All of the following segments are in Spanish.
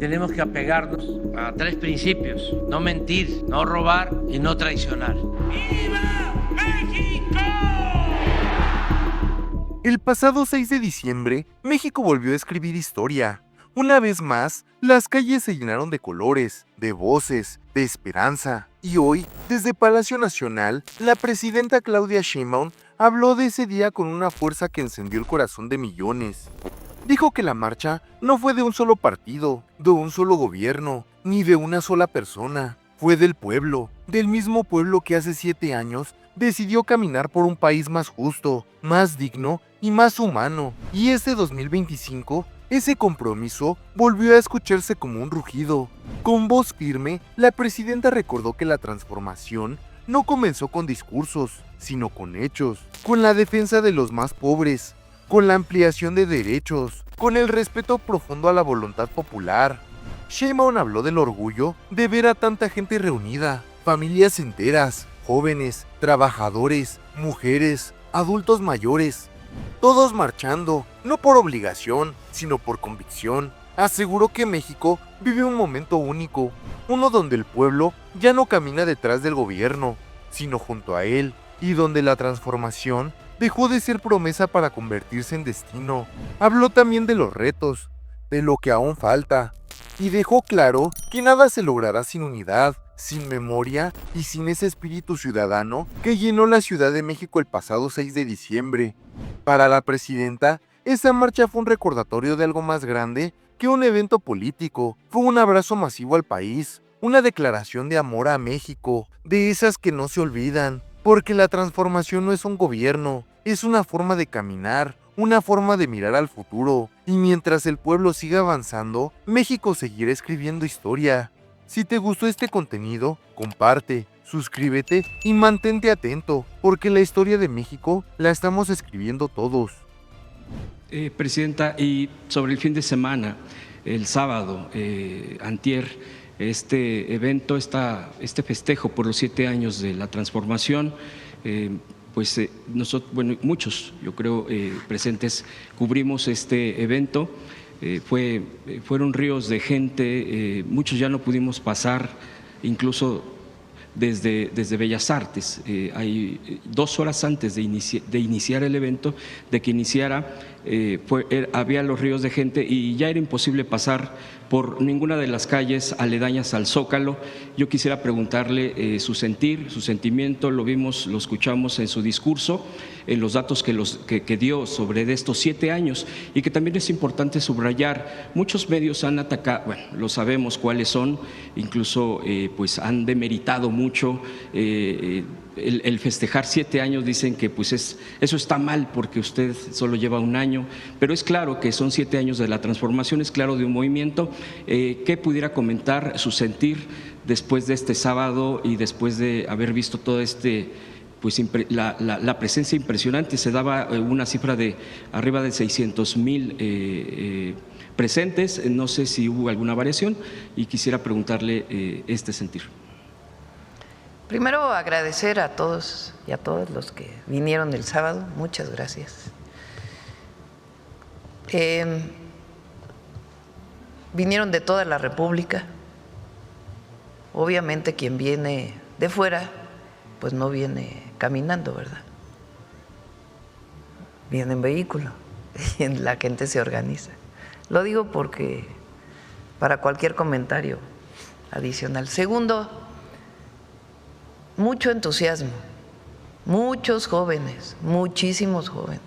tenemos que apegarnos a 3 principios: no mentir, no robar y no traicionar. ¡Viva México! El pasado 6 de diciembre, México volvió a escribir historia. Una vez más, las calles se llenaron de colores, de voces, de esperanza. Y hoy, desde Palacio Nacional, la presidenta Claudia Sheinbaum habló de ese día con una fuerza que encendió el corazón de millones. Dijo que la marcha no fue de un solo partido, de un solo gobierno, ni de una sola persona. Fue del pueblo, del mismo pueblo que hace 7 años decidió caminar por un país más justo, más digno y más humano. Y este 2025, ese compromiso volvió a escucharse como un rugido. Con voz firme, la presidenta recordó que la transformación no comenzó con discursos, sino con hechos, con la defensa de los más pobres, con la ampliación de derechos, con el respeto profundo a la voluntad popular. Sheinbaum habló del orgullo de ver a tanta gente reunida, familias enteras, jóvenes, trabajadores, mujeres, adultos mayores, todos marchando, no por obligación, sino por convicción. Aseguró que México vive un momento único, uno donde el pueblo ya no camina detrás del gobierno, sino junto a él, y donde la transformación dejó de ser promesa para convertirse en destino. Habló también de los retos, de lo que aún falta, y dejó claro que nada se logrará sin unidad, sin memoria y sin ese espíritu ciudadano que llenó la Ciudad de México el pasado 6 de diciembre. Para la presidenta, esa marcha fue un recordatorio de algo más grande que un evento político. Fue un abrazo masivo al país, una declaración de amor a México, de esas que no se olvidan, porque la transformación no es un gobierno, es una forma de caminar, una forma de mirar al futuro, y mientras el pueblo siga avanzando, México seguirá escribiendo historia. Si te gustó este contenido, comparte, suscríbete y mantente atento, porque la historia de México la estamos escribiendo todos. Presidenta, y sobre el fin de semana, el sábado, antier, este evento, este festejo por los 7 años de la transformación, nosotros, bueno, muchos, yo creo, presentes, cubrimos este evento. Fueron ríos de gente, muchos ya no pudimos pasar, incluso desde Bellas Artes. Hay 2 horas antes de iniciar el evento, de que iniciara, había los ríos de gente y ya era imposible pasar por ninguna de las calles aledañas al Zócalo. Yo quisiera preguntarle su sentir, su sentimiento. Lo vimos, lo escuchamos en su discurso, en los datos que dio sobre de estos 7 años, y que también es importante subrayar. Muchos medios han atacado, bueno, lo sabemos cuáles son, incluso pues han demeritado mucho el festejar 7 años. Dicen que pues eso está mal porque usted solo lleva 1 año, pero es claro que son 7 años de la transformación, es claro, de un movimiento. ¿Qué pudiera comentar su sentir después de este sábado y después de haber visto todo pues la presencia impresionante? Se daba una cifra de arriba de 600,000 presentes. No sé si hubo alguna variación y quisiera preguntarle este sentir. Primero, agradecer a todos y a todos los que vinieron el sábado. Muchas gracias. Vinieron de toda la República. Obviamente quien viene de fuera, pues no viene caminando, ¿verdad? Viene en vehículo y la gente se organiza. Lo digo porque para cualquier comentario adicional. Segundo, mucho entusiasmo, muchos jóvenes, muchísimos jóvenes.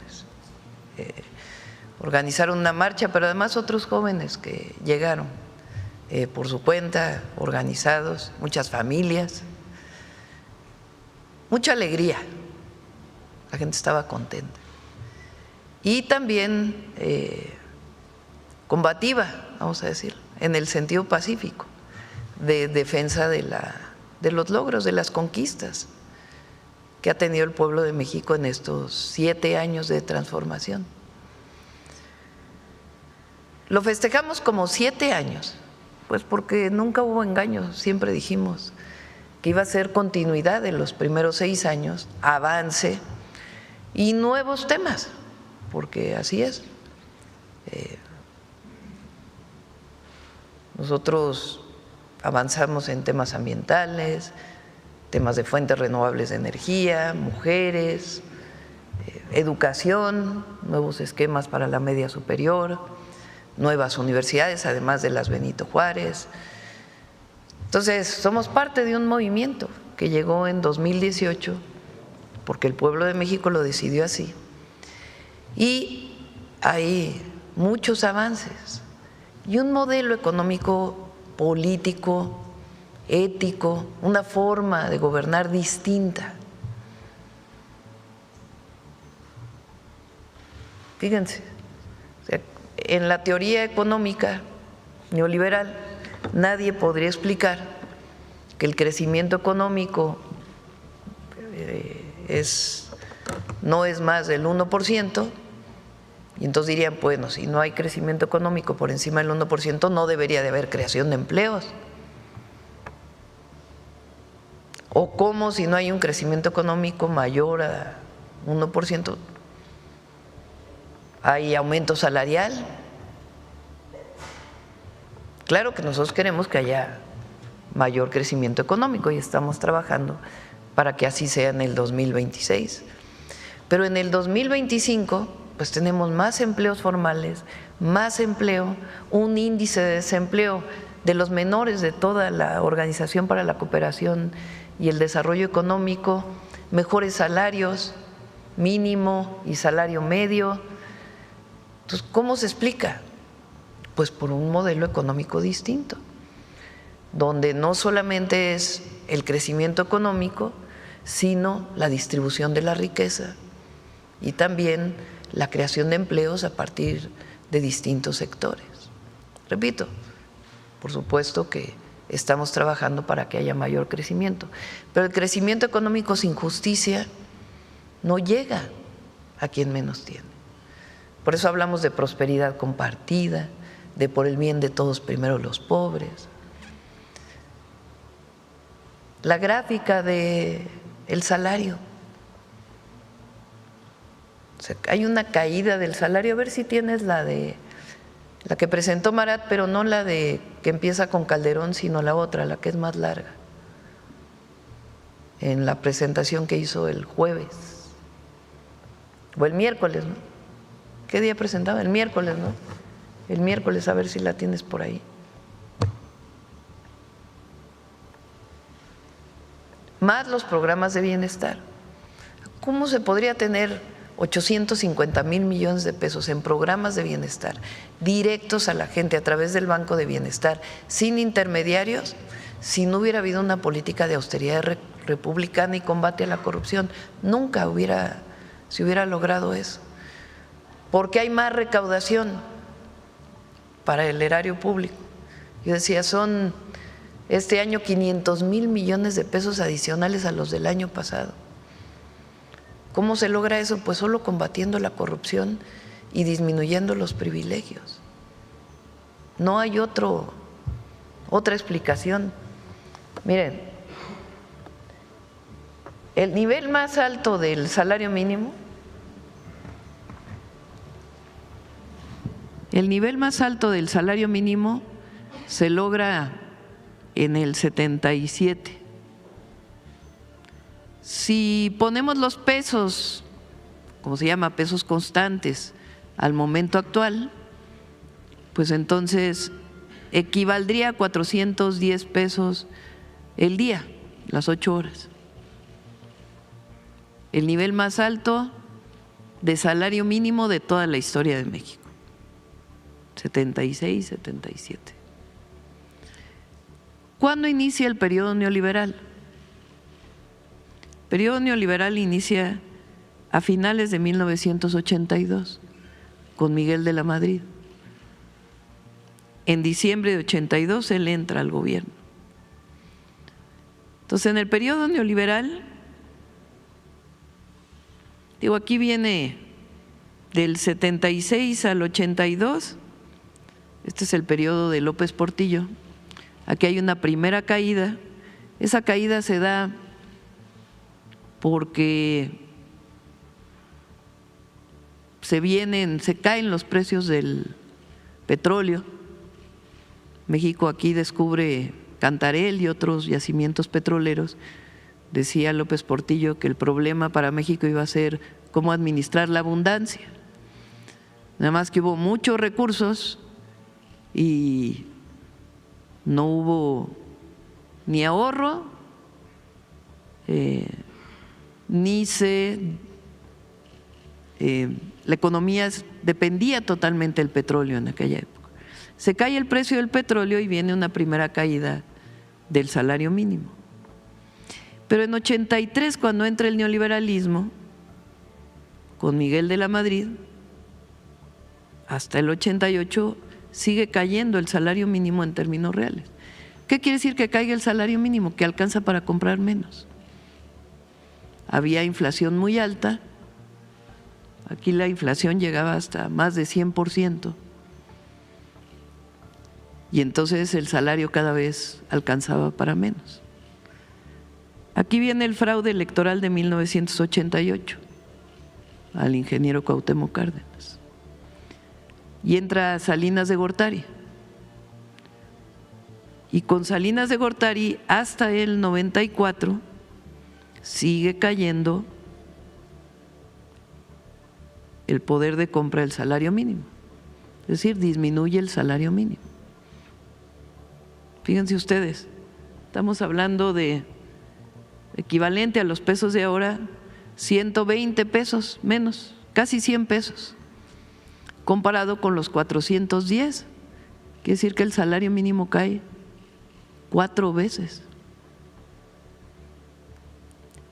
Organizaron una marcha, pero además otros jóvenes que llegaron por su cuenta, organizados, muchas familias, mucha alegría, la gente estaba contenta. Y también combativa, vamos a decir, en el sentido pacífico, de defensa de los logros, de las conquistas que ha tenido el pueblo de México en estos 7 años de transformación. Lo festejamos como 7 años, pues porque nunca hubo engaños, siempre dijimos que iba a ser continuidad de los primeros 6 años, avance y nuevos temas, porque así es. Nosotros avanzamos en temas ambientales, temas de fuentes renovables de energía, mujeres, educación, nuevos esquemas para la media superior, nuevas universidades, además de las Benito Juárez. Entonces, somos parte de un movimiento que llegó en 2018, porque el pueblo de México lo decidió así. Y hay muchos avances y un modelo económico, político, ético, una forma de gobernar distinta. Fíjense, o sea, en la teoría económica neoliberal nadie podría explicar que el crecimiento económico no es más del 1%, y entonces dirían, bueno, si no hay crecimiento económico por encima del 1%, no debería de haber creación de empleos. O cómo si no hay un crecimiento económico mayor a 1%, hay aumento salarial. Claro que nosotros queremos que haya mayor crecimiento económico y estamos trabajando para que así sea en el 2026. Pero en el 2025, pues tenemos más empleos formales, más empleo, un índice de desempleo de los menores de toda la Organización para la Cooperación y el Desarrollo Económico, mejores salarios, mínimo y salario medio. Entonces, ¿cómo se explica? Pues por un modelo económico distinto, donde no solamente es el crecimiento económico, sino la distribución de la riqueza y también la creación de empleos a partir de distintos sectores. Repito, por supuesto que estamos trabajando para que haya mayor crecimiento, pero el crecimiento económico sin justicia no llega a quien menos tiene. Por eso hablamos de prosperidad compartida, de por el bien de todos primero los pobres. La gráfica del salario. O sea, hay una caída del salario. A ver si tienes la que presentó Marat, pero no la de que empieza con Calderón, sino la otra, la que es más larga, en la presentación que hizo el jueves o el miércoles, ¿no? ¿Qué día presentaba? El miércoles, ¿no? El miércoles, a ver si la tienes por ahí. Más los programas de bienestar. ¿Cómo se podría tener 850,000 millones de pesos en programas de bienestar directos a la gente a través del Banco de Bienestar, sin intermediarios, si no hubiera habido una política de austeridad republicana y combate a la corrupción? Nunca se hubiera logrado eso, porque hay más recaudación para el erario público. Yo decía, son este año 500,000 millones de pesos adicionales a los del año pasado. ¿Cómo se logra eso? Pues solo combatiendo la corrupción y disminuyendo los privilegios. No hay otra explicación. Miren, el nivel más alto del salario mínimo, se logra en el 77. Si ponemos los pesos, como se llama, pesos constantes, al momento actual, pues entonces equivaldría a 410 pesos el día, las 8 horas. El nivel más alto de salario mínimo de toda la historia de México, 76, 77. ¿Cuándo inicia el periodo neoliberal? El periodo neoliberal inicia a finales de 1982 con Miguel de la Madrid. En diciembre de 82 él entra al gobierno. Entonces, en el periodo neoliberal, aquí viene del 76 al 82, este es el periodo de López Portillo. Aquí hay una primera caída. Esa caída se da porque se caen los precios del petróleo México aquí descubre Cantarell y otros yacimientos petroleros, decía López Portillo que el problema para México iba a ser cómo administrar la abundancia. Nada más que hubo muchos recursos y no hubo ni ahorro, la economía dependía totalmente del petróleo en aquella época. Se cae el precio del petróleo y viene una primera caída del salario mínimo. Pero en 83, cuando entra el neoliberalismo, con Miguel de la Madrid, hasta el 88 sigue cayendo el salario mínimo en términos reales. ¿Qué quiere decir que caiga el salario mínimo? Que alcanza para comprar menos. Había inflación muy alta, aquí la inflación llegaba hasta más de 100%, y entonces el salario cada vez alcanzaba para menos. Aquí viene el fraude electoral de 1988 al ingeniero Cuauhtémoc Cárdenas, y entra Salinas de Gortari, y con Salinas de Gortari hasta el 94 sigue cayendo el poder de compra del salario mínimo, es decir, disminuye el salario mínimo. Fíjense ustedes, estamos hablando de equivalente a los pesos de ahora, 120 pesos menos, casi 100 pesos, comparado con los 410, quiere decir que el salario mínimo cae 4 veces.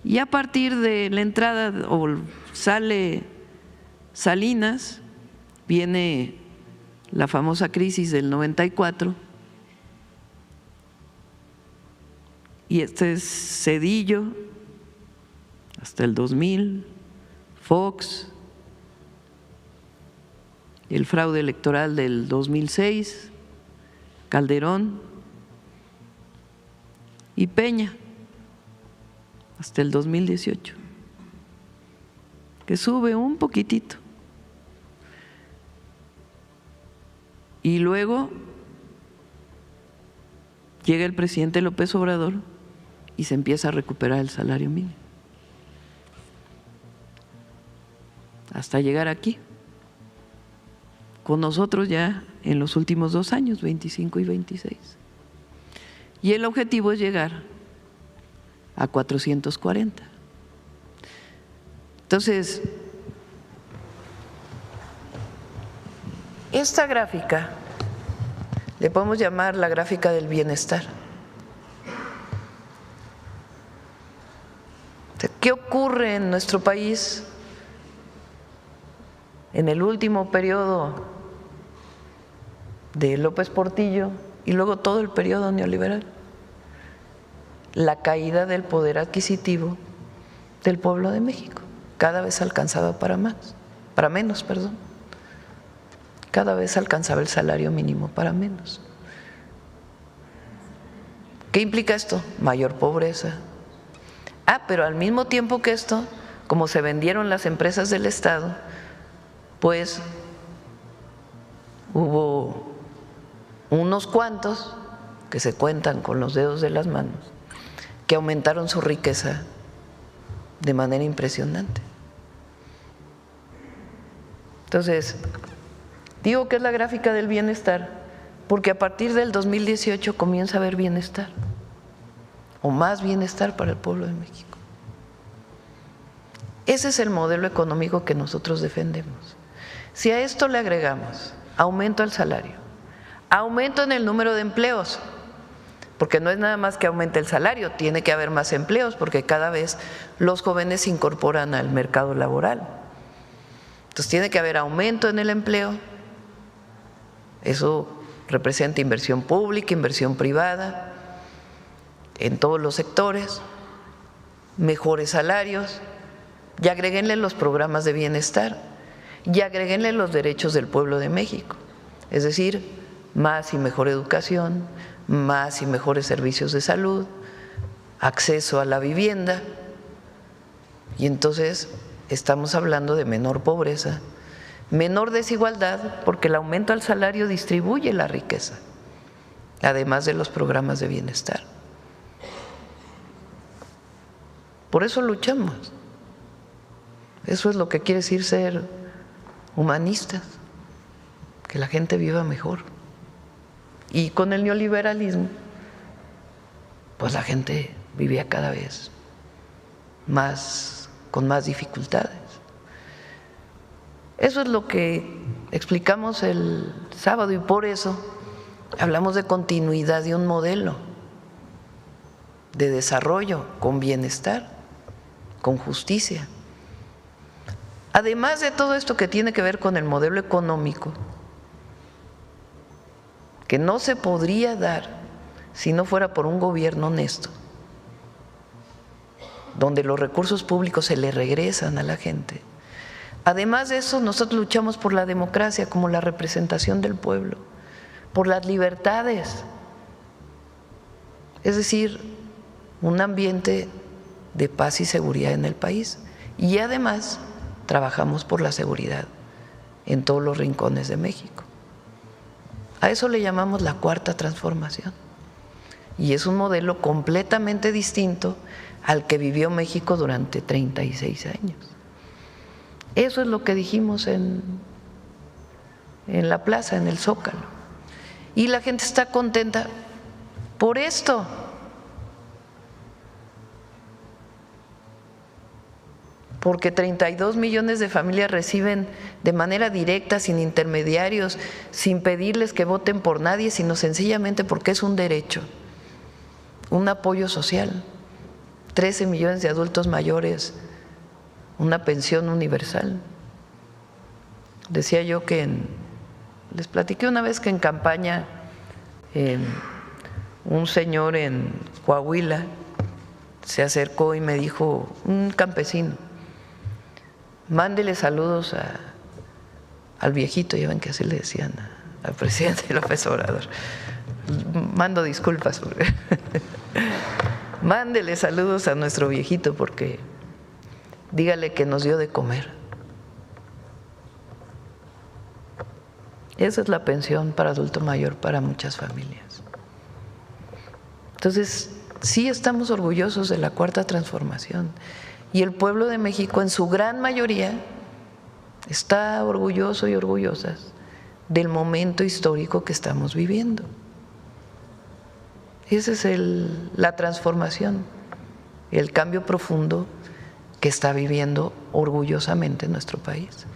Y a partir de la entrada o sale Salinas, viene la famosa crisis del 94, y este es Zedillo hasta el 2000, Fox, el fraude electoral del 2006, Calderón y Peña hasta el 2018, que sube un poquitito. Y luego llega el presidente López Obrador y se empieza a recuperar el salario mínimo, hasta llegar aquí, con nosotros ya en los últimos 2 años, 25 y 26. Y el objetivo es llegar a 440. Entonces, esta gráfica le podemos llamar la gráfica del bienestar. ¿Qué ocurre en nuestro país en el último periodo de López Portillo y luego todo el periodo neoliberal? La caída del poder adquisitivo del pueblo de México. Cada vez alcanzaba para menos. Cada vez alcanzaba el salario mínimo para menos. ¿Qué implica esto? Mayor pobreza. Pero al mismo tiempo que esto, como se vendieron las empresas del Estado, pues hubo unos cuantos que se cuentan con los dedos de las manos, que aumentaron su riqueza de manera impresionante. Entonces, digo que es la gráfica del bienestar porque a partir del 2018 comienza a haber bienestar, o más bienestar para el pueblo de México. Ese es el modelo económico que nosotros defendemos. Si a esto le agregamos aumento al salario, aumento en el número de empleos, porque no es nada más que aumente el salario, tiene que haber más empleos porque cada vez los jóvenes se incorporan al mercado laboral. Entonces tiene que haber aumento en el empleo, eso representa inversión pública, inversión privada, en todos los sectores, mejores salarios, y agréguenle los programas de bienestar, y agréguenle los derechos del pueblo de México, es decir, más y mejor educación, más y mejores servicios de salud, acceso a la vivienda, y entonces estamos hablando de menor pobreza, menor desigualdad, porque el aumento al salario distribuye la riqueza además de los programas de bienestar. Por eso luchamos. Eso es lo que quiere decir ser humanistas, que la gente viva mejor. Y con el neoliberalismo, pues la gente vivía cada vez más, con más dificultades. Eso es lo que explicamos el sábado y por eso hablamos de continuidad de un modelo de desarrollo con bienestar, con justicia. Además de todo esto que tiene que ver con el modelo económico, que no se podría dar si no fuera por un gobierno honesto, donde los recursos públicos se le regresan a la gente. Además de eso, nosotros luchamos por la democracia como la representación del pueblo, por las libertades, es decir, un ambiente de paz y seguridad en el país. Y además trabajamos por la seguridad en todos los rincones de México. A eso le llamamos la cuarta transformación. Y es un modelo completamente distinto al que vivió México durante 36 años. Eso es lo que dijimos en la plaza, en el Zócalo. Y la gente está contenta por esto. Porque 32 millones de familias reciben de manera directa, sin intermediarios, sin pedirles que voten por nadie, sino sencillamente porque es un derecho, un apoyo social. 13 millones de adultos mayores, una pensión universal. Decía yo que les platiqué una vez que en campaña un señor en Coahuila se acercó y me dijo, un campesino, mándele saludos al viejito, ya ven que así le decían al presidente López Obrador. Mando disculpas, mándele saludos a nuestro viejito porque dígale que nos dio de comer. Esa es la pensión para adulto mayor para muchas familias. Entonces, sí estamos orgullosos de la cuarta transformación. Y el pueblo de México, en su gran mayoría, está orgulloso y orgullosas del momento histórico que estamos viviendo. Esa es la transformación, el cambio profundo que está viviendo orgullosamente nuestro país.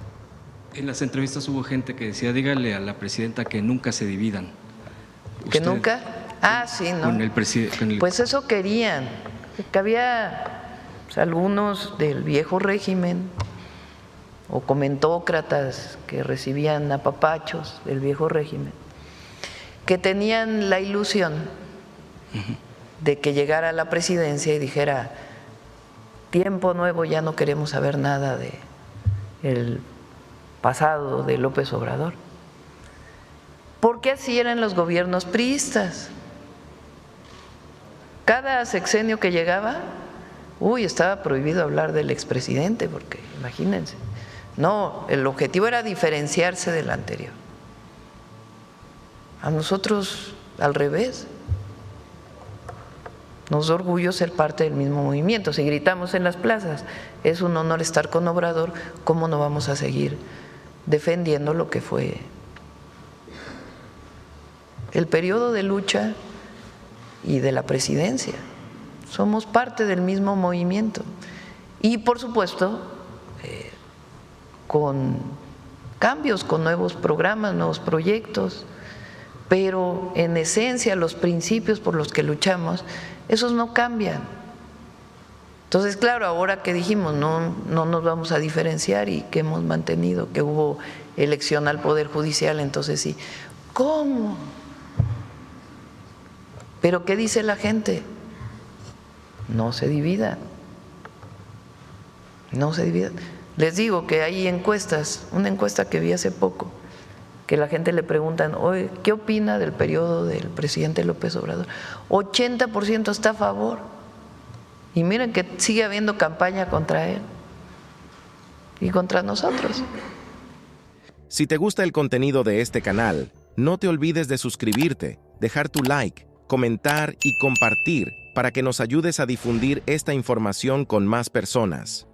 En las entrevistas hubo gente que decía, dígale a la presidenta que nunca se dividan. ¿Que nunca? Sí, no. Pues eso querían, que había algunos del viejo régimen o comentócratas que recibían apapachos del viejo régimen, que tenían la ilusión de que llegara a la presidencia y dijera, tiempo nuevo, ya no queremos saber nada del pasado de López Obrador. Porque así eran los gobiernos priistas. Cada sexenio que llegaba, estaba prohibido hablar del expresidente, porque imagínense. No, el objetivo era diferenciarse del anterior. A nosotros, al revés. Nos da orgullo ser parte del mismo movimiento. Si gritamos en las plazas, es un honor estar con Obrador, ¿cómo no vamos a seguir defendiendo lo que fue el periodo de lucha y de la presidencia? Somos parte del mismo movimiento. Y por supuesto, con cambios, con nuevos programas, nuevos proyectos, pero en esencia los principios por los que luchamos, esos no cambian. Entonces, claro, ahora que dijimos no nos vamos a diferenciar y que hemos mantenido, que hubo elección al Poder Judicial, entonces sí, ¿cómo? ¿Pero qué dice la gente? No se dividan, no se dividan. Les digo que hay encuestas, una encuesta que vi hace poco, que la gente le preguntan, oye, ¿qué opina del periodo del presidente López Obrador? 80% está a favor. Y miren que sigue habiendo campaña contra él y contra nosotros. Si te gusta el contenido de este canal, no te olvides de suscribirte dejar tu like, comentar y compartir para que nos ayudes a difundir esta información con más personas.